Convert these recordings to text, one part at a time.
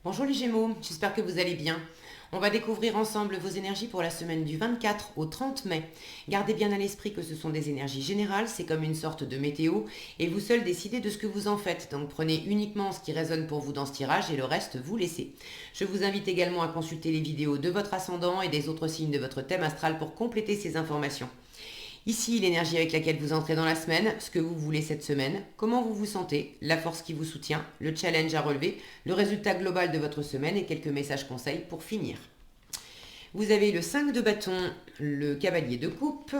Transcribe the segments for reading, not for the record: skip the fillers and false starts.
Bonjour les Gémeaux, j'espère que vous allez bien. On va découvrir ensemble vos énergies pour la semaine du 24 au 30 mai. Gardez bien à l'esprit que ce sont des énergies générales, c'est comme une sorte de météo, et vous seuls décidez de ce que vous en faites. Donc prenez uniquement ce qui résonne pour vous dans ce tirage et le reste vous laissez. Je vous invite également à consulter les vidéos de votre ascendant et des autres signes de votre thème astral pour compléter ces informations. Ici, l'énergie avec laquelle vous entrez dans la semaine, ce que vous voulez cette semaine, comment vous vous sentez, la force qui vous soutient, le challenge à relever, le résultat global de votre semaine et quelques messages conseils pour finir. Vous avez le 5 de bâton, le cavalier de coupe,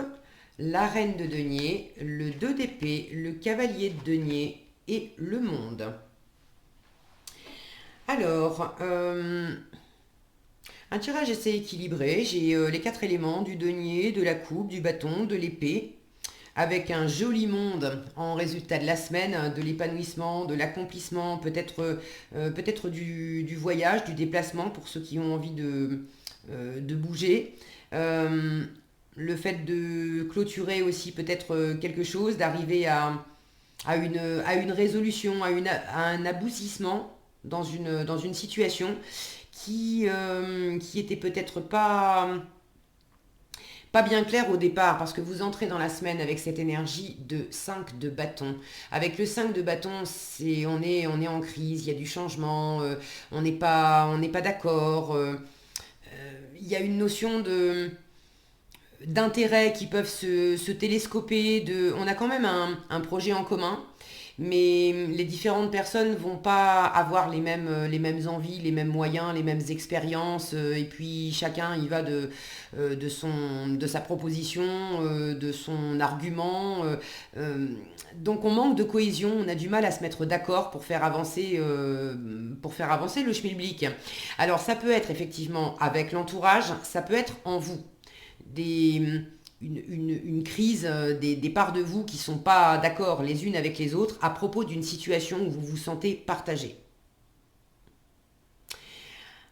la reine de denier, le 2 d'épée, le cavalier de denier et le monde. Alors, un tirage assez équilibré. J'ai les quatre éléments du denier, de la coupe, du bâton, de l'épée, avec un joli monde en résultat de la semaine, de l'épanouissement, de l'accomplissement, peut-être du voyage, du déplacement pour ceux qui ont envie de bouger. Euh, le fait de clôturer aussi peut-être quelque chose, d'arriver à une résolution, à un aboutissement dans une situation qui était peut-être pas bien clair au départ, parce que vous entrez dans la semaine avec cette énergie de 5 de bâton. Avec le 5 de bâton, on est en crise, il y a du changement, on n'est pas d'accord. Il y a une notion d'intérêts qui peuvent se télescoper. On a quand même un projet en commun, mais les différentes personnes vont pas avoir les mêmes envies, les mêmes moyens, les mêmes expériences, et puis chacun y va de sa proposition, de son argument. Donc on manque de cohésion, on a du mal à se mettre d'accord pour faire avancer le schmilblick. Alors ça peut être effectivement avec l'entourage, ça peut être en vous. Des, une crise des parts de vous qui ne sont pas d'accord les unes avec les autres à propos d'une situation où vous vous sentez partagé.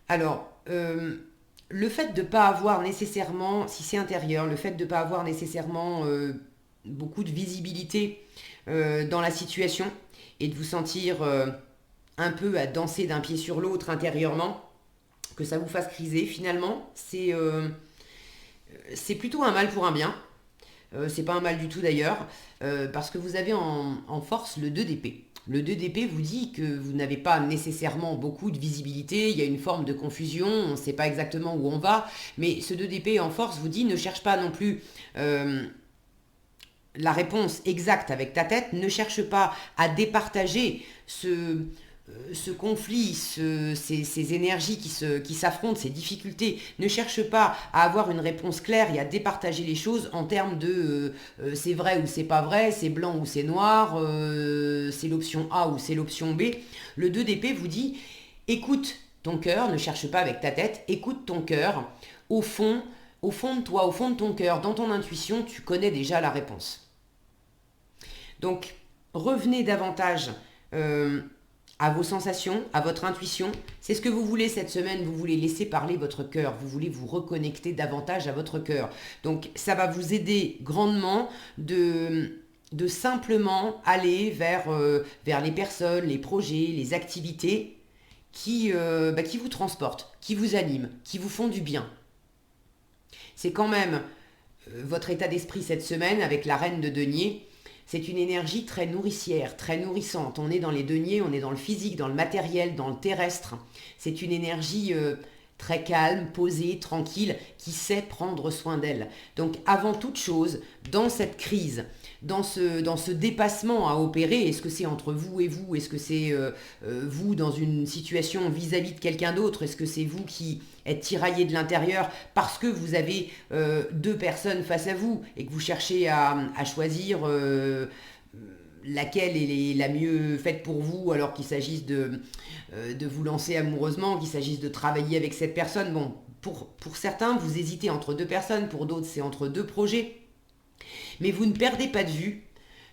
Alors, le fait de ne pas avoir nécessairement, si c'est intérieur, le fait de ne pas avoir nécessairement beaucoup de visibilité dans la situation et de vous sentir un peu à danser d'un pied sur l'autre intérieurement, que ça vous fasse criser, finalement, c'est plutôt un mal pour un bien. C'est pas un mal du tout d'ailleurs, parce que vous avez en force le 2 d'épée. Le 2 d'épée vous dit que vous n'avez pas nécessairement beaucoup de visibilité, il y a une forme de confusion, on ne sait pas exactement où on va, mais ce 2 d'épée en force vous dit ne cherche pas non plus la réponse exacte avec ta tête, ne cherche pas à départager ce conflit, ces énergies qui s'affrontent, ces difficultés, ne cherche pas à avoir une réponse claire et à départager les choses en termes de c'est vrai ou c'est pas vrai, c'est blanc ou c'est noir, c'est l'option A ou c'est l'option B. Le 2 d'épée vous dit écoute ton cœur, ne cherche pas avec ta tête, écoute ton cœur. Au fond de toi, au fond de ton cœur, dans ton intuition, tu connais déjà la réponse. Donc, revenez davantage euh, à vos sensations, à votre intuition. C'est ce que vous voulez cette semaine, vous voulez laisser parler votre cœur, vous voulez vous reconnecter davantage à votre cœur. Donc, ça va vous aider grandement de simplement aller vers les personnes, les projets, les activités qui vous transportent, qui vous animent, qui vous font du bien. C'est quand même votre état d'esprit cette semaine avec la reine de denier. C'est une énergie très nourricière, très nourrissante. On est dans les deniers, on est dans le physique, dans le matériel, dans le terrestre. C'est une énergie très calme, posée, tranquille, qui sait prendre soin d'elle. Donc avant toute chose, dans cette crise, dans ce dépassement à opérer, est-ce que c'est entre vous et vous? Est-ce que c'est vous dans une situation vis-à-vis de quelqu'un d'autre? Est-ce que c'est vous qui êtes tiraillé de l'intérieur parce que vous avez deux personnes face à vous et que vous cherchez à choisir laquelle est la mieux faite pour vous alors qu'il s'agisse de vous lancer amoureusement, qu'il s'agisse de travailler avec cette personne? Bon, pour certains, vous hésitez entre deux personnes, pour d'autres, c'est entre deux projets. Mais vous ne perdez pas de vue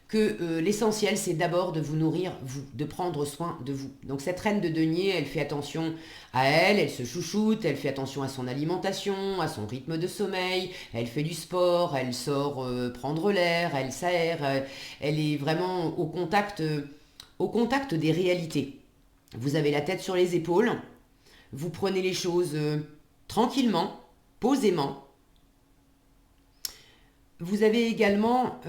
que l'essentiel, c'est d'abord de vous nourrir, vous, de prendre soin de vous. Donc cette reine de denier, elle fait attention à elle, elle se chouchoute, elle fait attention à son alimentation, à son rythme de sommeil, elle fait du sport, elle sort prendre l'air, elle s'aère, elle est vraiment au contact des réalités. Vous avez la tête sur les épaules, vous prenez les choses tranquillement, posément. Vous avez également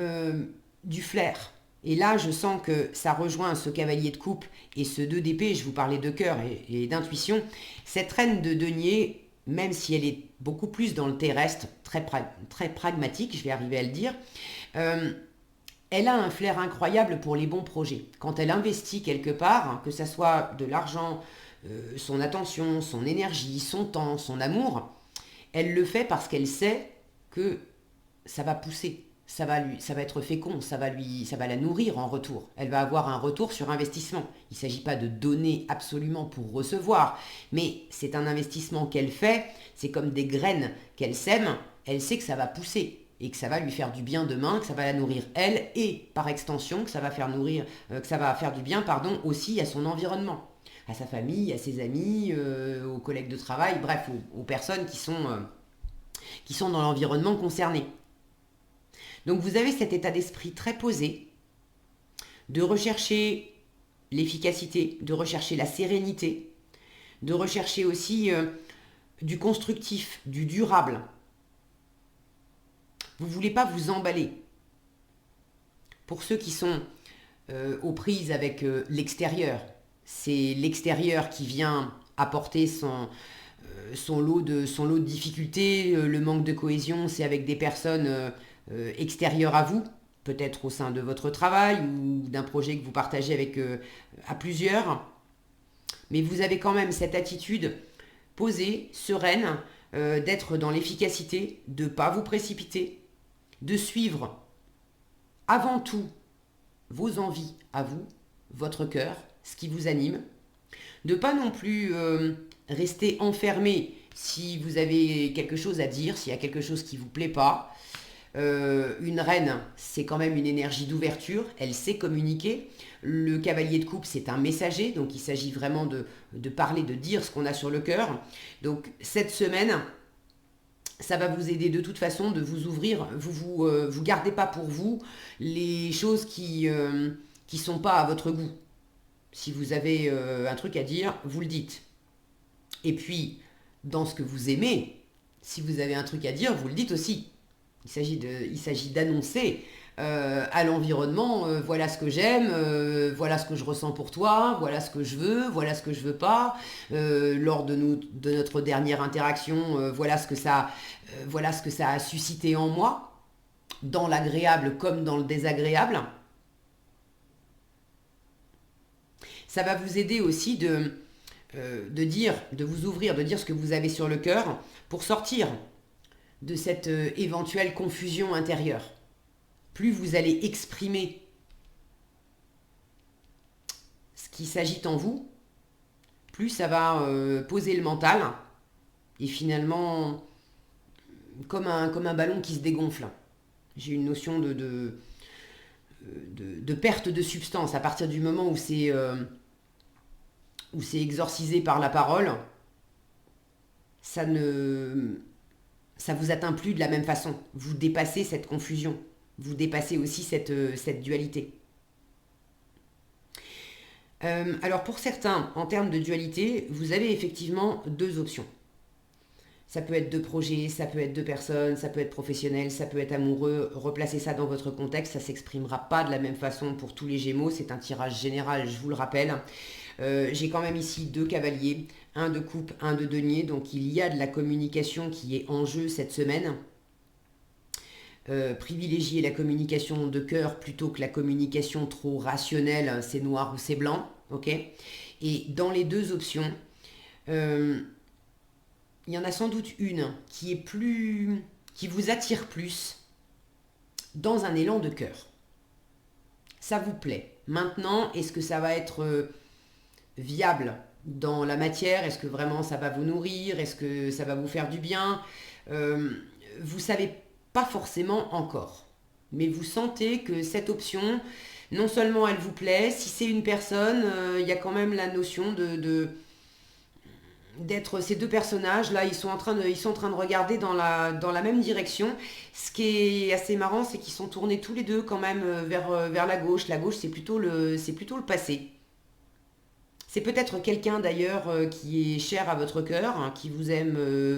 du flair. Et là, je sens que ça rejoint ce cavalier de coupe et ce 2 d'épée, je vous parlais de cœur et d'intuition. Cette reine de denier, même si elle est beaucoup plus dans le terrestre, très pragmatique, je vais arriver à le dire, elle a un flair incroyable pour les bons projets. Quand elle investit quelque part, hein, que ce soit de l'argent, son attention, son énergie, son temps, son amour, elle le fait parce qu'elle sait que ça va pousser, ça va être fécond, ça va la nourrir en retour. Elle va avoir un retour sur investissement. Il ne s'agit pas de donner absolument pour recevoir, mais c'est un investissement qu'elle fait, c'est comme des graines qu'elle sème, elle sait que ça va pousser et que ça va lui faire du bien demain, que ça va la nourrir elle et par extension que ça va faire du bien, pardon, aussi à son environnement, à sa famille, à ses amis, aux collègues de travail, bref, aux personnes qui sont dans l'environnement concerné. Donc vous avez cet état d'esprit très posé, de rechercher l'efficacité, de rechercher la sérénité, de rechercher aussi du constructif, du durable. Vous ne voulez pas vous emballer. Pour ceux qui sont aux prises avec l'extérieur, c'est l'extérieur qui vient apporter son lot de difficultés, le manque de cohésion, c'est avec des personnes extérieures à vous, peut-être au sein de votre travail ou d'un projet que vous partagez avec à plusieurs. Mais vous avez quand même cette attitude posée, sereine, d'être dans l'efficacité, de ne pas vous précipiter, de suivre avant tout vos envies à vous, votre cœur, ce qui vous anime, de pas non plus rester enfermé si vous avez quelque chose à dire, s'il y a quelque chose qui ne vous plaît pas. Une reine, c'est quand même une énergie d'ouverture, elle sait communiquer. Le cavalier de coupe, c'est un messager, donc il s'agit vraiment de parler, de dire ce qu'on a sur le cœur. Donc cette semaine, ça va vous aider de toute façon de vous ouvrir. Vous gardez pas pour vous les choses qui sont pas à votre goût. Si vous avez un truc à dire, vous le dites. Et puis, dans ce que vous aimez, si vous avez un truc à dire, vous le dites aussi. Il s'agit d'annoncer à l'environnement, voilà ce que j'aime, voilà ce que je ressens pour toi, voilà ce que je veux, voilà ce que je veux pas. Lors de notre dernière interaction, voilà ce que ça a suscité en moi, dans l'agréable comme dans le désagréable. Ça va vous aider aussi de vous ouvrir, de dire ce que vous avez sur le cœur pour sortir de cette éventuelle confusion intérieure. Plus vous allez exprimer ce qui s'agite en vous, plus ça va poser le mental et finalement, comme un ballon qui se dégonfle. J'ai une notion de perte de substance à partir du moment où c'est exorcisé par la parole, ça vous atteint plus de la même façon. Vous dépassez cette confusion. Vous dépassez aussi cette dualité. Alors pour certains, en termes de dualité, vous avez effectivement deux options. Ça peut être deux projets, ça peut être deux personnes, ça peut être professionnel, ça peut être amoureux. Replacez ça dans votre contexte, ça ne s'exprimera pas de la même façon pour tous les Gémeaux. C'est un tirage général, je vous le rappelle. J'ai quand même ici deux cavaliers, un de coupe, un de denier. Donc il y a de la communication qui est en jeu cette semaine. Privilégier la communication de cœur plutôt que la communication trop rationnelle, c'est noir ou c'est blanc. Okay, et dans les deux options, il y en a sans doute une qui vous attire plus dans un élan de cœur. Ça vous plaît. Maintenant, est-ce que ça va être viable dans la matière? Est-ce que vraiment ça va vous nourrir? Est-ce que ça va vous faire du bien? Vous savez pas forcément encore. Mais vous sentez que cette option, non seulement elle vous plaît, si c'est une personne, il y a quand même la notion d'être ces deux personnages là, ils sont en train de regarder dans la même direction. Ce qui est assez marrant, c'est qu'ils sont tournés tous les deux quand même vers la gauche. La gauche, c'est plutôt le passé. C'est peut-être quelqu'un d'ailleurs qui est cher à votre cœur, hein, qui vous aime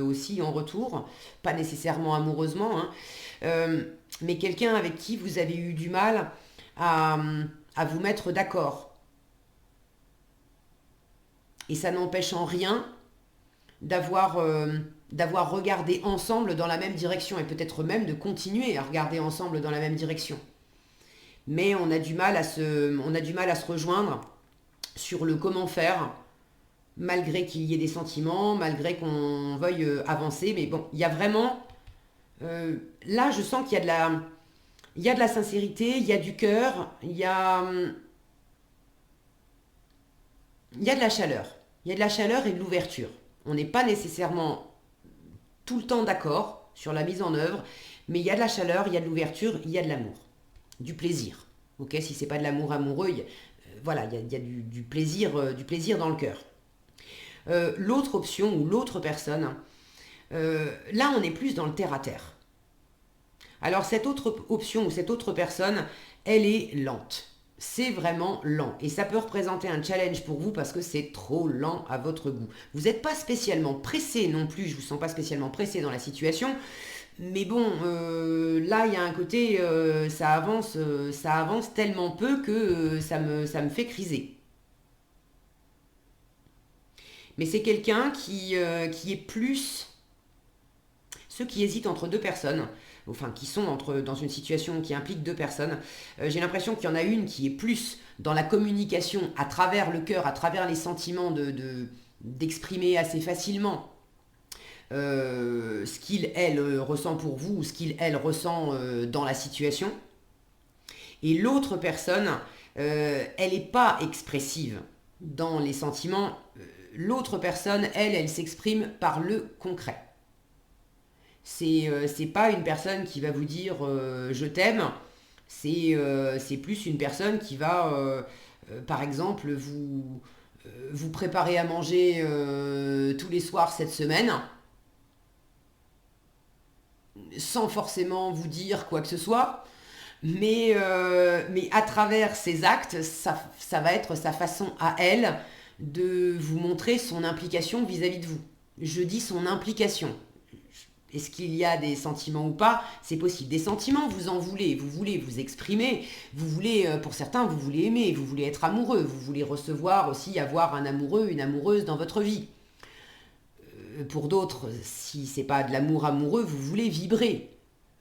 aussi en retour, pas nécessairement amoureusement, hein, euh, mais quelqu'un avec qui vous avez eu du mal à, à vous mettre d'accord. Et ça n'empêche en rien d'avoir d'avoir regardé ensemble dans la même direction et peut-être même de continuer à regarder ensemble dans la même direction. Mais on a du mal à se rejoindre sur le comment faire, malgré qu'il y ait des sentiments, malgré qu'on veuille avancer. Mais bon, il y a vraiment... là, je sens qu'il y a il y a de la sincérité, il y a du cœur, il y a de la chaleur. Il y a de la chaleur et de l'ouverture. On n'est pas nécessairement tout le temps d'accord sur la mise en œuvre, mais il y a de la chaleur, il y a de l'ouverture, il y a de l'amour, du plaisir. Ok, si c'est pas de l'amour amoureux, voilà, il y a du plaisir dans le cœur. L'autre option ou l'autre personne, là on est plus dans le terre à terre. Alors cette autre option ou cette autre personne, elle est lente. C'est vraiment lent. Et ça peut représenter un challenge pour vous parce que c'est trop lent à votre goût. Vous n'êtes pas spécialement pressé non plus, je ne vous sens pas spécialement pressé dans la situation. Mais bon, là, il y a un côté, ça avance tellement peu que ça me fait criser. Mais c'est quelqu'un qui est plus ceux qui hésitent entre deux personnes, enfin qui sont dans une situation qui implique deux personnes, j'ai l'impression qu'il y en a une qui est plus dans la communication à travers le cœur, à travers les sentiments d'exprimer assez facilement ce qu'il, elle, ressent pour vous ou ce qu'il, elle, ressent dans la situation. Et l'autre personne, elle n'est pas expressive dans les sentiments. L'autre personne, elle s'exprime par le concret. C'est pas une personne qui va vous dire je t'aime, c'est plus une personne qui va, par exemple, vous préparer à manger tous les soirs cette semaine, sans forcément vous dire quoi que ce soit, mais à travers ses actes, ça va être sa façon à elle de vous montrer son implication vis-à-vis de vous. Je dis son implication. Est-ce qu'il y a des sentiments ou pas? C'est possible. Des sentiments, vous en voulez vous exprimer, vous voulez, pour certains, vous voulez aimer, vous voulez être amoureux, vous voulez recevoir aussi, avoir un amoureux, une amoureuse dans votre vie. Pour d'autres, si c'est pas de l'amour amoureux, vous voulez vibrer.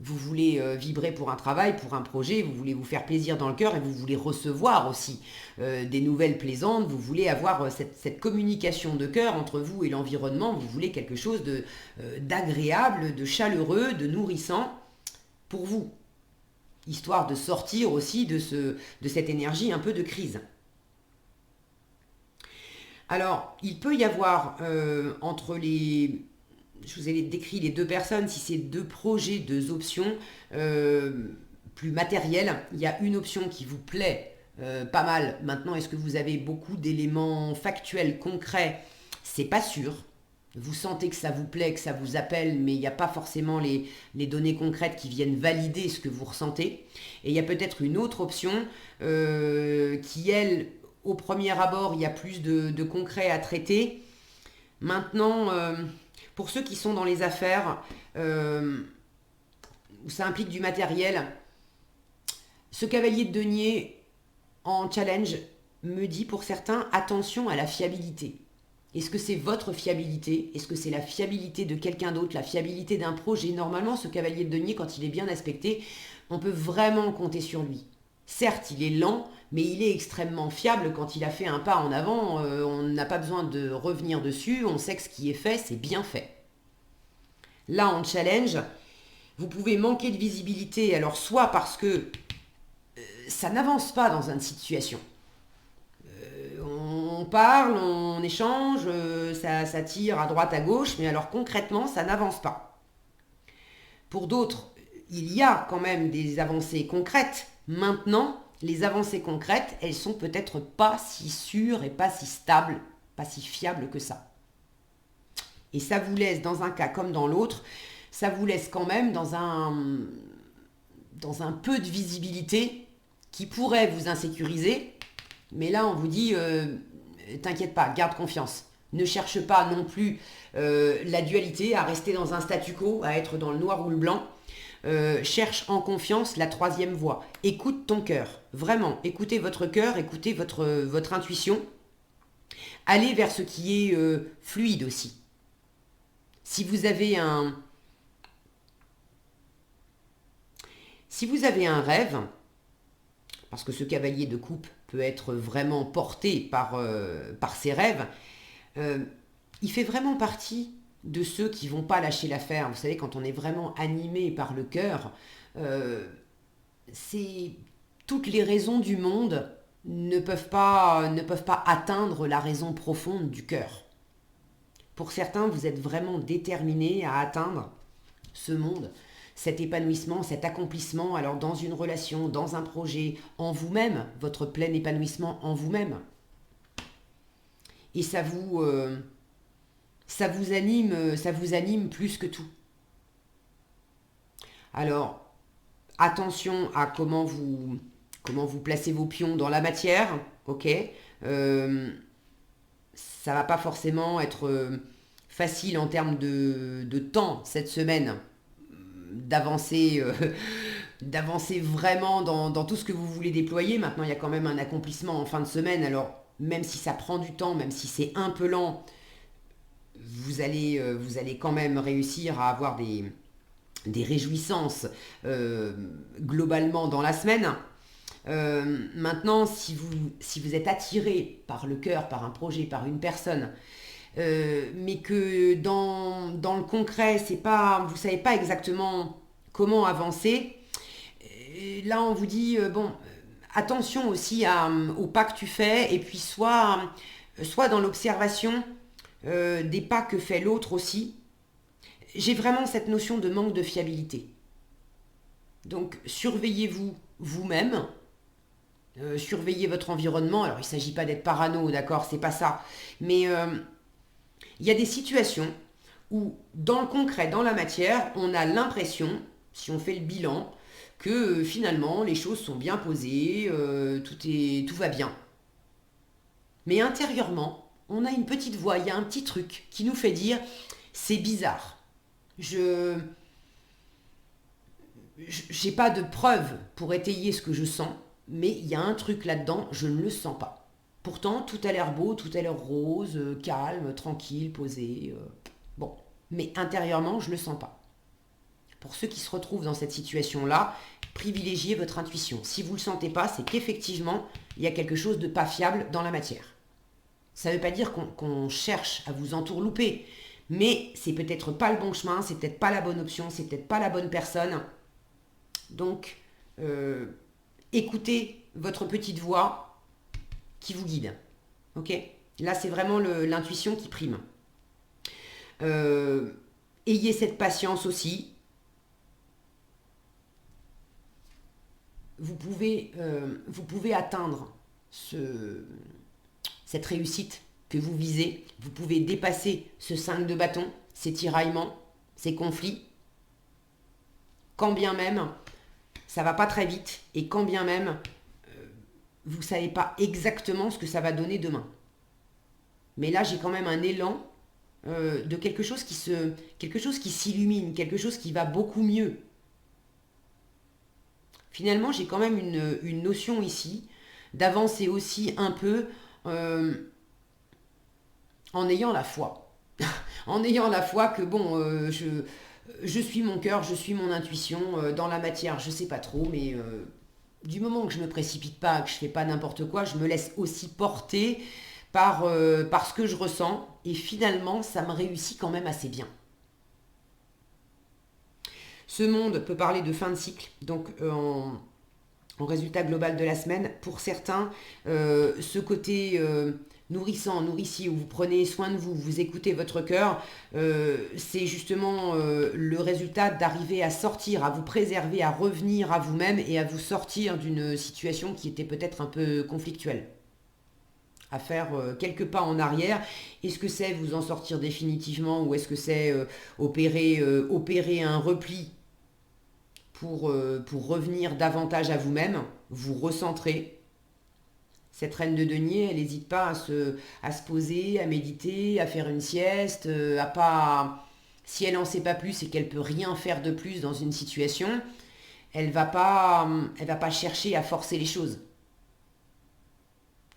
Vous voulez vibrer pour un travail, pour un projet, vous voulez vous faire plaisir dans le cœur et vous voulez recevoir aussi des nouvelles plaisantes, vous voulez avoir cette communication de cœur entre vous et l'environnement, vous voulez quelque chose d'agréable, de chaleureux, de nourrissant pour vous, histoire de sortir aussi de cette énergie un peu de crise. Alors, il peut y avoir entre les... Je vous ai décrit les deux personnes, si c'est deux projets, deux options plus matérielles, il y a une option qui vous plaît pas mal. Maintenant, est-ce que vous avez beaucoup d'éléments factuels, concrets? C'est pas sûr. Vous sentez que ça vous plaît, que ça vous appelle, mais il n'y a pas forcément les données concrètes qui viennent valider ce que vous ressentez. Et il y a peut-être une autre option qui, elle, au premier abord, il y a plus de concret à traiter. Maintenant, pour ceux qui sont dans les affaires, où ça implique du matériel, ce cavalier de denier en challenge me dit pour certains, attention à la fiabilité. Est-ce que c'est votre fiabilité? Est-ce que c'est la fiabilité de quelqu'un d'autre, la fiabilité d'un projet? Normalement, ce cavalier de denier, quand il est bien aspecté, on peut vraiment compter sur lui. Certes, il est lent, mais il est extrêmement fiable quand il a fait un pas en avant. On n'a pas besoin de revenir dessus, on sait que ce qui est fait, c'est bien fait. Là, en challenge, vous pouvez manquer de visibilité, alors soit parce que ça n'avance pas dans une situation. On parle, on échange, ça tire à droite, à gauche, mais alors concrètement, ça n'avance pas. Pour d'autres, il y a quand même des avancées concrètes. Maintenant, les avancées concrètes, elles sont peut-être pas si sûres et pas si stables, pas si fiables que ça. Et ça vous laisse, dans un cas comme dans l'autre, ça vous laisse quand même dans un peu de visibilité qui pourrait vous insécuriser. Mais là, on vous dit, t'inquiète pas, garde confiance. Ne cherche pas non plus la dualité, à rester dans un statu quo, à être dans le noir ou le blanc. Cherche en confiance la troisième voie. Écoute ton cœur. Vraiment, écoutez votre cœur, écoutez votre intuition. Allez vers ce qui est fluide aussi. Si vous avez un, si vous avez un rêve, parce que ce cavalier de coupe peut être vraiment porté par ses rêves, il fait vraiment partie de ceux qui vont pas lâcher l'affaire. Vous savez, quand on est vraiment animé par le cœur, c'est toutes les raisons du monde ne peuvent pas atteindre la raison profonde du cœur. Pour certains, vous êtes vraiment déterminés à atteindre ce monde, cet épanouissement, cet accomplissement, alors dans une relation, dans un projet, en vous-même, votre plein épanouissement en vous-même. Et ça vous anime plus que tout. Alors, attention à comment vous placez vos pions dans la matière, ok. Ça va pas forcément être facile en termes de temps cette semaine d'avancer d'avancer vraiment dans tout ce que vous voulez déployer. Maintenant, il y a quand même un accomplissement en fin de semaine. Alors, même si ça prend du temps, même si c'est un peu lent, vous allez quand même réussir à avoir des réjouissances globalement dans la semaine. Maintenant, si vous êtes attiré par le cœur, par un projet, par une personne, mais que dans le concret, vous ne savez pas exactement comment avancer, là on vous dit, bon, attention aussi aux pas que tu fais, et puis soit dans l'observation des pas que fait l'autre aussi. J'ai vraiment cette notion de manque de fiabilité. Donc surveillez-vous vous-même, surveillez votre environnement. Alors il ne s'agit pas d'être parano, d'accord, c'est pas ça. Mais il y a des situations où dans le concret, dans la matière, on a l'impression, si on fait le bilan, que finalement les choses sont bien posées, tout va bien. Mais intérieurement, on a une petite voix, il y a un petit truc qui nous fait dire c'est bizarre. Je j'ai pas de preuves pour étayer ce que je sens, mais il y a un truc là-dedans, je ne le sens pas. Pourtant, tout a l'air beau, tout a l'air rose, calme, tranquille, posé. Bon, mais intérieurement, je ne le sens pas. Pour ceux qui se retrouvent dans cette situation-là, privilégiez votre intuition. Si vous ne le sentez pas, c'est qu'effectivement, il y a quelque chose de pas fiable dans la matière. Ça ne veut pas dire qu'on cherche à vous entourlouper, mais c'est peut-être pas le bon chemin, c'est peut-être pas la bonne option, c'est peut-être pas la bonne personne. Donc, écoutez votre petite voix qui vous guide. Ok. Là, c'est vraiment l'intuition qui prime. Ayez cette patience aussi. Vous pouvez atteindre cette réussite que vous visez. Vous pouvez dépasser ce 5 de bâton, ces tiraillements, ces conflits. Quand bien même, ça va pas très vite. Et quand bien même, vous ne savez pas exactement ce que ça va donner demain. Mais là, j'ai quand même un élan de quelque chose qui s'illumine, quelque chose qui va beaucoup mieux. Finalement, j'ai quand même une notion ici d'avancer aussi un peu en ayant la foi. En ayant la foi que bon, je suis mon cœur, je suis mon intuition. Dans la matière, je sais pas trop, mais du moment que je me précipite pas, que je fais pas n'importe quoi, je me laisse aussi porter par ce que je ressens. Et finalement, ça me réussit quand même assez bien. Ce monde peut parler de fin de cycle, donc en résultat global de la semaine. Pour certains, ce côté nourrissant, nourricier, où vous prenez soin de vous, vous écoutez votre cœur, c'est justement le résultat d'arriver à sortir, à vous préserver, à revenir à vous-même et à vous sortir d'une situation qui était peut-être un peu conflictuelle. À faire quelques pas en arrière. Est-ce que c'est vous en sortir définitivement ou est-ce que c'est opérer un repli pour revenir davantage à vous-même, vous recentrer? Cette reine de denier, elle n'hésite pas à se poser, à méditer, à faire une sieste, à pas... Si elle n'en sait pas plus et qu'elle peut rien faire de plus dans une situation, elle va pas chercher à forcer les choses.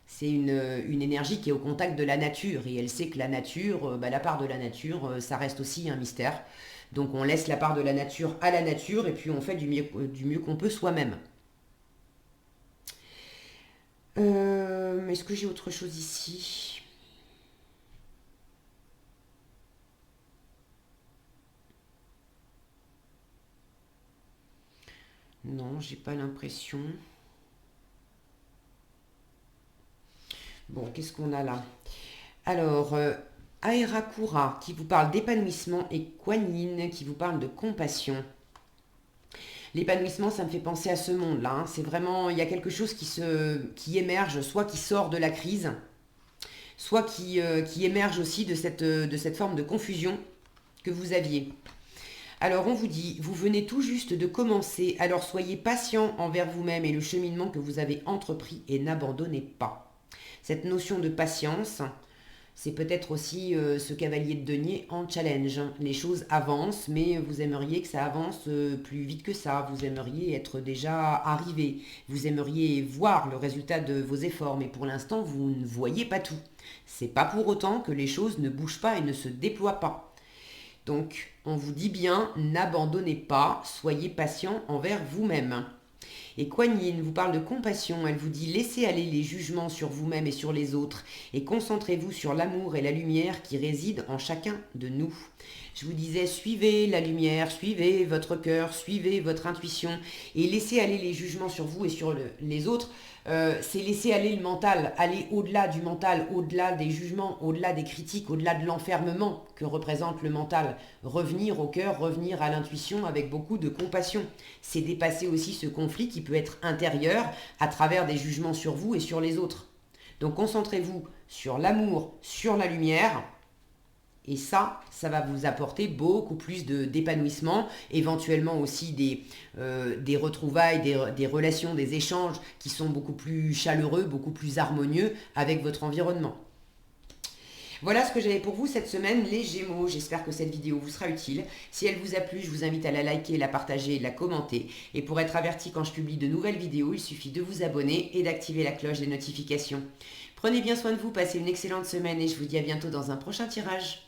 C'est une énergie qui est au contact de la nature et elle sait que la nature, la part de la nature, ça reste aussi un mystère. Donc on laisse la part de la nature à la nature et puis on fait du mieux qu'on peut soi-même. Est-ce que j'ai autre chose ici? Non, j'ai pas l'impression. Bon, qu'est-ce qu'on a là? Alors, Aerakura qui vous parle d'épanouissement et Kuan Yin qui vous parle de compassion. L'épanouissement, ça me fait penser à ce monde-là, hein. C'est vraiment, il y a quelque chose qui émerge, soit qui sort de la crise, soit qui émerge aussi de cette forme de confusion que vous aviez. Alors on vous dit, vous venez tout juste de commencer, alors soyez patient envers vous-même et le cheminement que vous avez entrepris et n'abandonnez pas. Cette notion de patience, c'est peut-être aussi ce cavalier de denier en challenge. Les choses avancent, mais vous aimeriez que ça avance plus vite que ça. Vous aimeriez être déjà arrivé. Vous aimeriez voir le résultat de vos efforts, mais pour l'instant, vous ne voyez pas tout. C'est pas pour autant que les choses ne bougent pas et ne se déploient pas. Donc, on vous dit bien, n'abandonnez pas, soyez patient envers vous-même. Et Kuan Yin vous parle de compassion, elle vous dit laissez aller les jugements sur vous-même et sur les autres et concentrez-vous sur l'amour et la lumière qui résident en chacun de nous. Je vous disais suivez la lumière, suivez votre cœur, suivez votre intuition et laissez aller les jugements sur vous et sur les autres. C'est laisser aller le mental, aller au-delà du mental, au-delà des jugements, au-delà des critiques, au-delà de l'enfermement que représente le mental. Revenir au cœur, revenir à l'intuition avec beaucoup de compassion. C'est dépasser aussi ce conflit qui peut être intérieur à travers des jugements sur vous et sur les autres. Donc concentrez-vous sur l'amour, sur la lumière. Et ça va vous apporter beaucoup plus d'épanouissement, éventuellement aussi des retrouvailles, des relations, des échanges qui sont beaucoup plus chaleureux, beaucoup plus harmonieux avec votre environnement. Voilà ce que j'avais pour vous cette semaine, les Gémeaux. J'espère que cette vidéo vous sera utile. Si elle vous a plu, je vous invite à la liker, la partager et la commenter. Et pour être averti quand je publie de nouvelles vidéos, il suffit de vous abonner et d'activer la cloche des notifications. Prenez bien soin de vous, passez une excellente semaine et je vous dis à bientôt dans un prochain tirage.